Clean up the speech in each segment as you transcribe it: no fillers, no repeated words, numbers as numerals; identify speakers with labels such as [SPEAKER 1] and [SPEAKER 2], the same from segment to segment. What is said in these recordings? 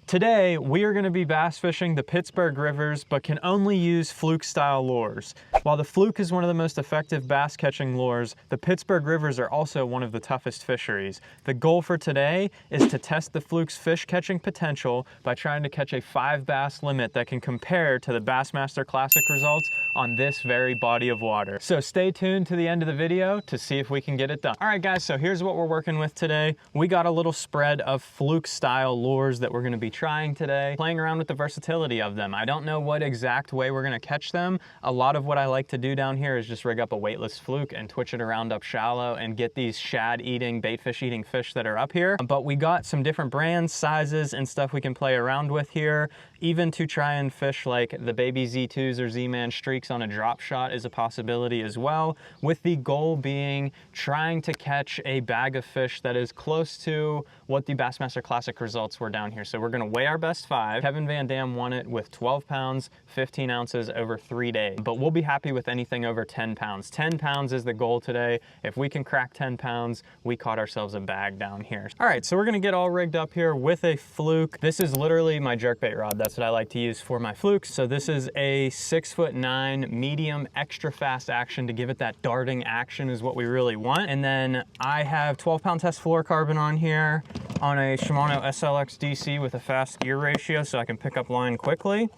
[SPEAKER 1] Today, we are gonna be bass fishing the Pittsburgh rivers, but can only use Fluke style lures. While the Fluke is one of the most effective bass catching lures, the Pittsburgh rivers are also one of the toughest fisheries. The goal for today is to test the Fluke's fish catching potential by trying to catch a 5 bass limit that can compare to the Bassmaster Classic results on this very body of water. So stay tuned to the end of the video to see if we can get it done. All right guys, so here's what we're working with today. We got a little spread of Fluke style lures that we're gonna be trying today, playing around with the versatility of them. I don't know what exact way we're gonna catch them. A lot of what I like to do down here is just rig up a weightless fluke and twitch it around up shallow and get these shad eating, bait fish eating fish that are up here. But we got some different brands, sizes, and stuff we can play around with here. Even to try and fish like the baby Z2s or Z-Man streaks on a drop shot is a possibility as well, with the goal being trying to catch a bag of fish that is close to what the Bassmaster Classic results were down here. So we're gonna weigh our best 5. Kevin Van Dam won it with 12 pounds, 15 ounces over 3 days, but we'll be happy with anything over 10 pounds. 10 pounds is the goal today. If we can crack 10 pounds, we caught ourselves a bag down here. All right, so we're gonna get all rigged up here with a fluke. This is literally my jerkbait rod. That's what I like to use for my flukes. So this is a 6'9" medium extra fast action to give it that darting action is what we really want. And then I have 12-pound test fluorocarbon on here on a Shimano SLX DC with a fast gear ratio so I can pick up line quickly.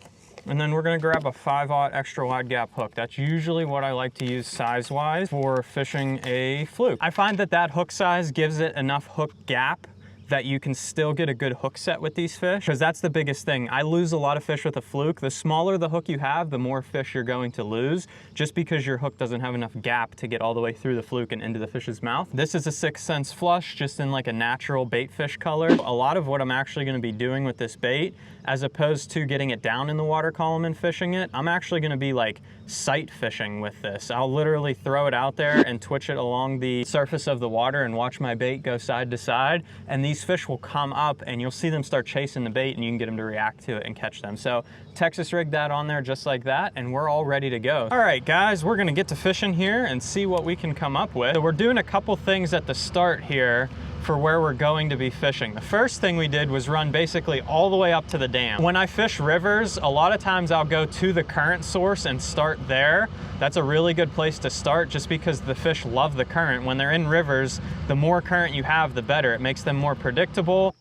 [SPEAKER 1] And then we're gonna grab a 5/0 extra wide gap hook. That's usually what I like to use size-wise for fishing a fluke. I find that that hook size gives it enough hook gap that you can still get a good hook set with these fish, because that's the biggest thing. I lose a lot of fish with a fluke. The smaller the hook you have, the more fish you're going to lose, just because your hook doesn't have enough gap to get all the way through the fluke and into the fish's mouth. This is a 6th Sense flush, just in like a natural bait fish color. A lot of what I'm actually gonna be doing with this bait, as opposed to getting it down in the water column and fishing it, I'm actually gonna be like sight fishing with this. I'll literally throw it out there and twitch it along the surface of the water and watch my bait go side to side, and these fish will come up and you'll see them start chasing the bait and you can get them to react to it and catch them. So Texas rigged that on there just like that, and we're all ready to go. All right guys, we're gonna get to fishing here and see what we can come up with. So we're doing a couple things at the start here for where we're going to be fishing. The first thing we did was run basically all the way up to the dam. When I fish rivers, a lot of times I'll go to the current source and start there. That's a really good place to start just because the fish love the current. When they're in rivers, the more current you have, the better. It makes them more predictable.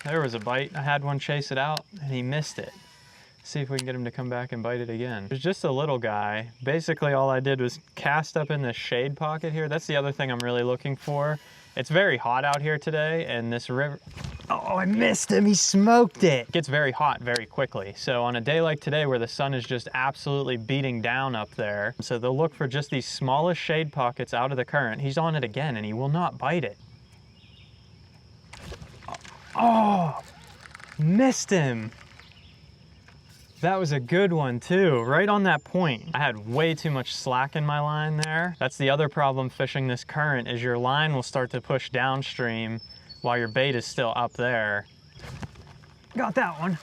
[SPEAKER 1] There was a bite. I had one chase it out and he missed it. See if we can get him to come back and bite it again. It's just a little guy. Basically all I did was cast up in this shade pocket here. That's the other thing I'm really looking for. It's very hot out here today, and this river, oh, I missed him, he smoked it. It gets very hot very quickly. So on a day like today where the sun is just absolutely beating down up there, so they'll look for just these smallest shade pockets out of the current. He's on it again and he will not bite it. Oh, missed him. That was a good one too, right on that point. I had way too much slack in my line there. That's the other problem fishing this current, is your line will start to push downstream while your bait is still up there. Got that one.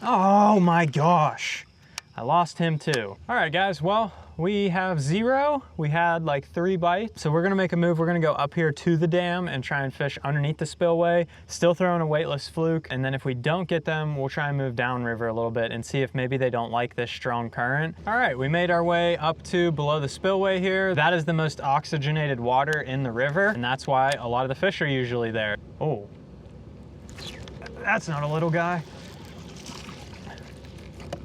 [SPEAKER 1] Oh my gosh. I lost him too. All right guys, well, we have 0. We had like 3 bites. So we're gonna make a move. We're gonna go up here to the dam and try and fish underneath the spillway, still throwing a weightless fluke. And then if we don't get them, we'll try and move downriver a little bit and see if maybe they don't like this strong current. All right, we made our way up to below the spillway here. That is the most oxygenated water in the river, and that's why a lot of the fish are usually there. Oh, that's not a little guy.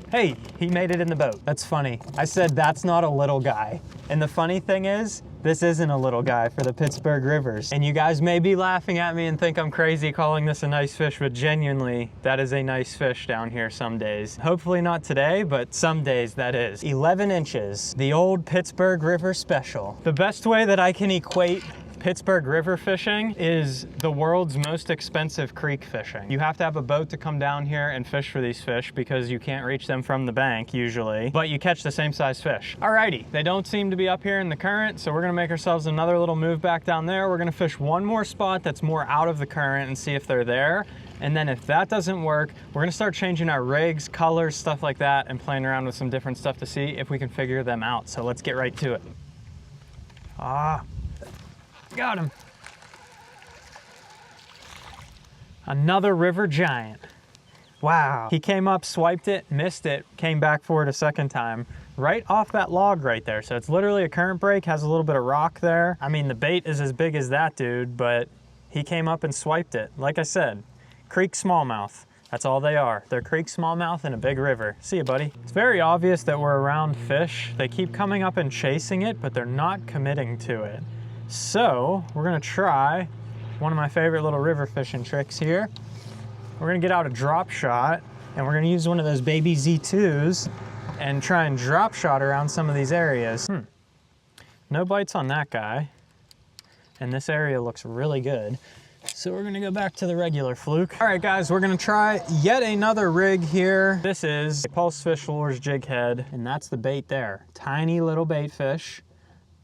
[SPEAKER 1] Hey, he made it in the boat. That's funny. I said that's not a little guy. And the funny thing is, this isn't a little guy for the Pittsburgh rivers. And you guys may be laughing at me and think I'm crazy calling this a nice fish, but genuinely, that is a nice fish down here some days. Hopefully not today, but some days that is. 11 inches, the old Pittsburgh River special. The best way that I can equate Pittsburgh river fishing is the world's most expensive creek fishing. You have to have a boat to come down here and fish for these fish because you can't reach them from the bank usually, but you catch the same size fish. Alrighty, they don't seem to be up here in the current, so we're gonna make ourselves another little move back down there. We're gonna fish one more spot that's more out of the current and see if they're there. And then if that doesn't work, we're gonna start changing our rigs, colors, stuff like that, and playing around with some different stuff to see if we can figure them out. So let's get right to it. Ah, got him. Another river giant. Wow. He came up, swiped it, missed it, came back for it a second time, right off that log right there. So it's literally a current break, has a little bit of rock there. I mean, the bait is as big as that dude, but he came up and swiped it. Like I said, creek smallmouth. That's all they are. They're creek smallmouth in a big river. See you, buddy. It's very obvious that we're around fish. They keep coming up and chasing it, but they're not committing to it. So we're gonna try one of my favorite little river fishing tricks here. We're gonna get out a drop shot and we're gonna use one of those baby Z2s and try and drop shot around some of these areas. No bites on that guy. And this area looks really good. So we're gonna go back to the regular fluke. All right guys, we're gonna try yet another rig here. This is a Pulse Fish Lures jig head, and that's the bait there. Tiny little bait fish.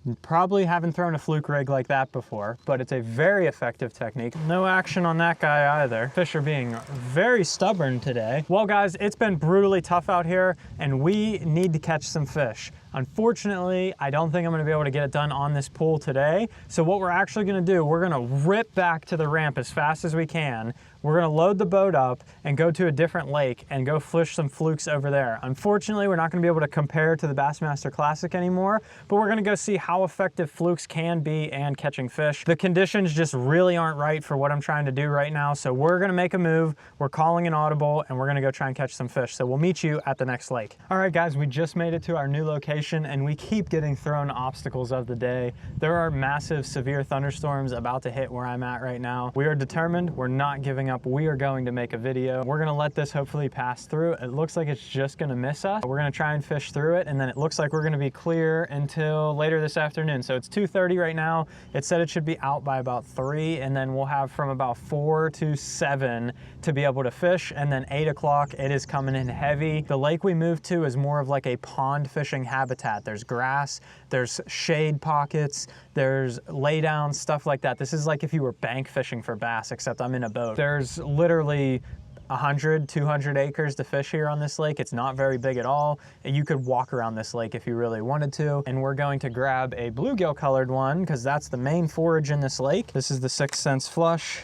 [SPEAKER 1] You probably haven't thrown a fluke rig like that before, but it's a very effective technique. No action on that guy either. Fish are being very stubborn today. Well guys, it's been brutally tough out here and we need to catch some fish. Unfortunately, I don't think I'm gonna be able to get it done on this pool today. So what we're actually gonna do, we're gonna rip back to the ramp as fast as we can. We're gonna load the boat up and go to a different lake and go fish some flukes over there. Unfortunately, we're not gonna be able to compare to the Bassmaster Classic anymore, but we're gonna go see how effective flukes can be and catching fish. The conditions just really aren't right for what I'm trying to do right now, so we're gonna make a move. We're calling an audible and we're gonna go try and catch some fish. So we'll meet you at the next lake. All right guys, we just made it to our new location and we keep getting thrown obstacles of the day. There are massive, severe thunderstorms about to hit where I'm at right now. We are determined, we're not giving up. We are going to make a video. We're gonna let this hopefully pass through. It looks like it's just gonna miss us. We're gonna try and fish through it, and then it looks like we're gonna be clear until later this afternoon. So it's 2:30 right now. It said it should be out by about 3, and then we'll have from about 4 to 7 to be able to fish, and then 8 o'clock, it is coming in heavy. The lake we moved to is more of like a pond fishing habitat. There's grass, there's shade pockets, there's lay down, stuff like that. This is like if you were bank fishing for bass, except I'm in a boat. There's literally 100, 200 acres to fish here on this lake. It's not very big at all. You could walk around this lake if you really wanted to. And we're going to grab a bluegill colored one because that's the main forage in this lake. This is the 6th Sense Flush.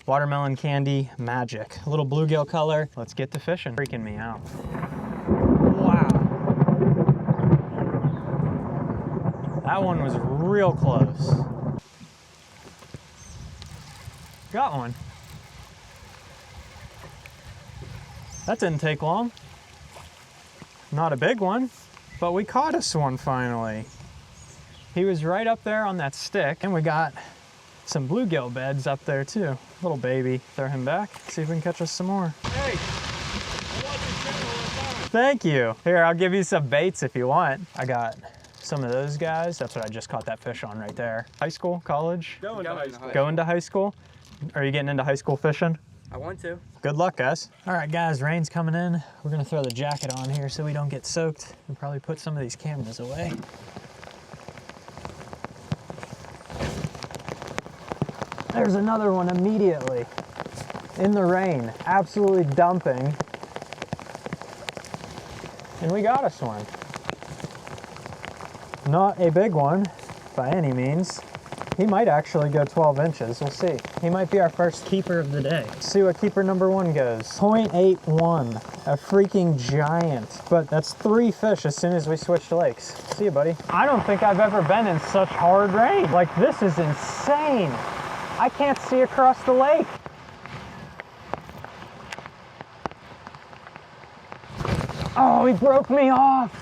[SPEAKER 1] Watermelon candy magic. A little bluegill color. Let's get to fishing. Freaking me out. Wow. That one was real close. Got one. That didn't take long. Not a big one, but we caught us one finally. He was right up there on that stick, and we got some bluegill beds up there too. Little baby. Throw him back, see if we can catch us some more. Hey, I want your channel. Thank you. Here, I'll give you some baits if you want. I got some of those guys. That's what I just caught that fish on right there. High school, college? Going to high school. Going to high school? Are you getting into high school fishing?
[SPEAKER 2] I want to.
[SPEAKER 1] Good luck, guys. All right, guys, rain's coming in. We're gonna throw the jacket on here so we don't get soaked and probably put some of these cameras away. There's another one immediately in the rain, absolutely dumping. And we got us one. Not a big one by any means. He might actually go 12 inches, we'll see. He might be our first keeper of the day. Let's see what keeper number 1 goes. 0.81, a freaking giant. But that's 3 fish as soon as we switch lakes. See you, buddy. I don't think I've ever been in such hard rain. Like, this is insane. I can't see across the lake. Oh, he broke me off.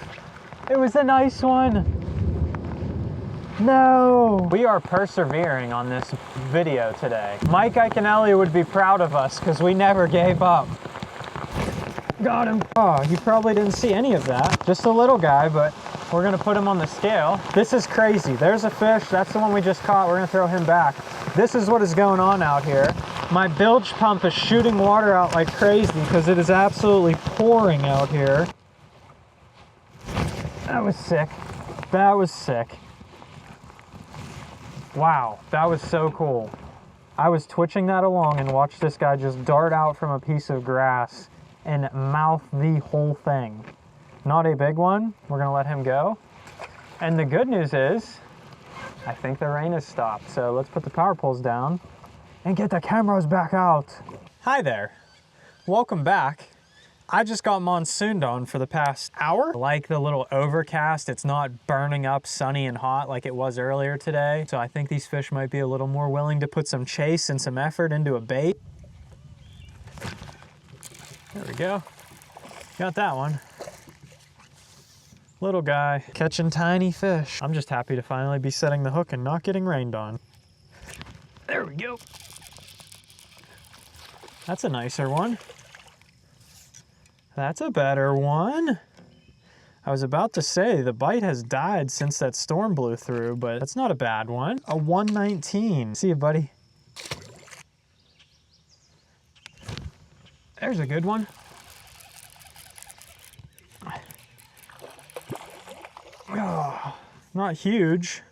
[SPEAKER 1] It was a nice one. No! We are persevering on this video today. Mike Iaconelli would be proud of us because we never gave up. Got him. Oh, you probably didn't see any of that. Just a little guy, but we're gonna put him on the scale. This is crazy. There's a fish. That's the one we just caught. We're gonna throw him back. This is what is going on out here. My bilge pump is shooting water out like crazy because it is absolutely pouring out here. That was sick. That was sick. Wow, that was so cool. I was twitching that along and watched this guy just dart out from a piece of grass and mouth the whole thing. Not a big one. We're gonna let him go. And the good news is, I think the rain has stopped. So let's put the power poles down and get the cameras back out. Hi there, welcome back. I just got monsooned on for the past hour. I like the little overcast, it's not burning up sunny and hot like it was earlier today. So I think these fish might be a little more willing to put some chase and some effort into a bait. There we go, got that one. Little guy catching tiny fish. I'm just happy to finally be setting the hook and not getting rained on. There we go. That's a nicer one. That's a better one. I was about to say the bite has died since that storm blew through, but that's not a bad one. A 119. See you, buddy. There's a good one. Oh, not huge,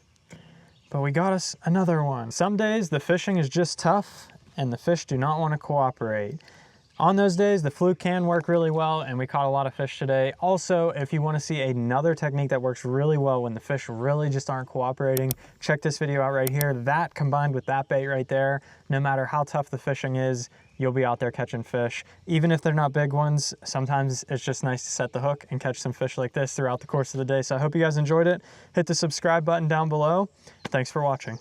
[SPEAKER 1] but we got us another one. Some days the fishing is just tough and the fish do not want to cooperate. On those days, the fluke can work really well, and we caught a lot of fish today. Also, if you want to see another technique that works really well when the fish really just aren't cooperating, check this video out right here. That combined with that bait right there, no matter how tough the fishing is, you'll be out there catching fish. Even if they're not big ones, sometimes it's just nice to set the hook and catch some fish like this throughout the course of the day. So I hope you guys enjoyed it. Hit the subscribe button down below. Thanks for watching.